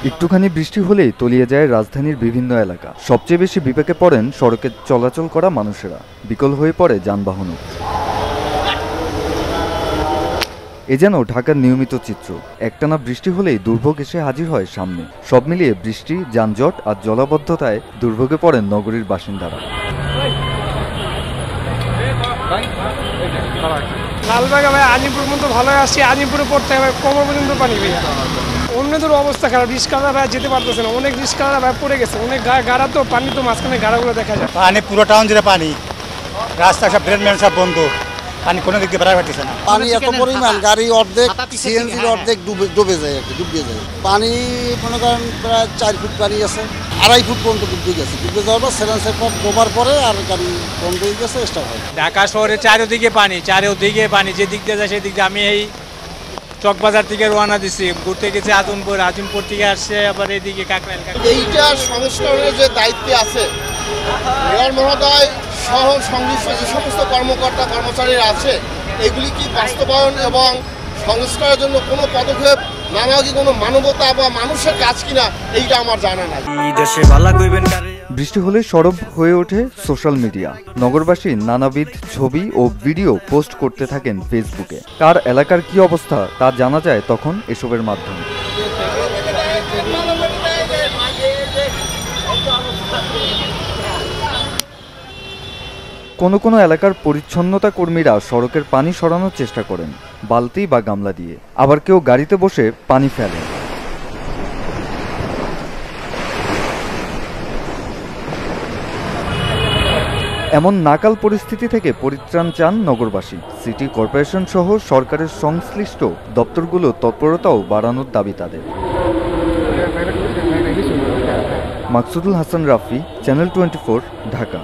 একটুখানি বৃষ্টি হলেই তলিয়ে যায় রাজধানীর বিভিন্ন এলাকা। সবচেয়ে বেশি বিপাকে পড়েন সড়কে চলাচল করা মানুষেরা, বিকল হয়ে পড়ে যানবাহনও। এ যেন ঢাকার নিয়মিত চিত্র। একটানা বৃষ্টি হলেই দুর্ভোগ এসে হাজির হয় সামনে। সব মিলিয়ে বৃষ্টি, যানজট আর জলাবদ্ধতায় দুর্ভোগে পড়েন নগরীর বাসিন্দারা। লালবাগে ভাই আজিমপুর পর্যন্ত ভালো আসছি, আজিমপুরে পড়তে হবে কোমর পর্যন্ত পানি ভাইয়া। অন্যদের অবস্থা খারাপ, রিস্কাওয়ালা ভাই যেতে পারতেছে না, অনেক রিস্কাওয়ালা ভাই পড়ে গেছে, অনেক গাড়া তো পানি তো মাঝখানে গাড়াগুলো দেখা যায়। পানি পুরো টাউন জুড়ে পানি, রাস্তা সব ড্রেন মেন সব বন্ধ, পানি কোনো দিক দিয়ে বেড়া পাঠিয়েছে না। পানি এত পরিমাণ, গাড়ি অর্ধেক সিএনজির অর্ধেক ডুবে যায়, ডুবে যায়। পানি মনে করেন প্রায় 4 ফুট পানি আছে, 2.5 ফুট পর্যন্ত ডুবে গেছে। ডুবে যাওয়ার পর সেলেন্সের পর ডোবার পরে আর গাড়ি বন্ধ হয়ে গেছে, স্টার্ট হয়। ঢাকা শহরে চারিদিকে পানি, যে দিক দিয়ে যায় সেই দিক দিয়ে। আমি এই চকবাজার থেকে রওনা দিছি, ঘুরতে গেছি আজিমপুর থেকে আসছে আবার এইদিকে কাকরাইল। এইটা সংস্করণের যে দায়িত্বে আছে মেয়র মহোদয় সহ সংশ্লিষ্ট যে সমস্ত কর্মকর্তা কর্মচারীরা আছে, এগুলি কি বাস্তবায়ন এবং সংস্কারের জন্য কোনো পদক্ষেপ নানা কি কোনো মানবতা বা মানুষের কাজ কিনা এইটা আমার জানা নাই। বৃষ্টি হলে সরব হয়ে ওঠে সোশ্যাল মিডিয়া। নগরবাসী নানাবিধ ছবি ও ভিডিও পোস্ট করতে থাকেন ফেসবুকে। কার এলাকার কি অবস্থা তা জানা যায় তখন এসবের মাধ্যমে। কোনো এলাকার পরিচ্ছন্নতা কর্মীরা সড়কের পানি সরানোর চেষ্টা করেন বালতি বা গামলা দিয়ে, আবার কেউ গাড়িতে বসে পানি ফেলে। এমন নাকাল পরিস্থিতি থেকে পরিত্রাণ চান নগরবাসী। সিটি কর্পোরেশন সহ সরকারের সংশ্লিষ্ট দপ্তরগুলো তৎপরতাও বাড়ানোর দাবি তাদের। মাকসুদুল হাসান রাফি, চ্যানেল 24, ঢাকা।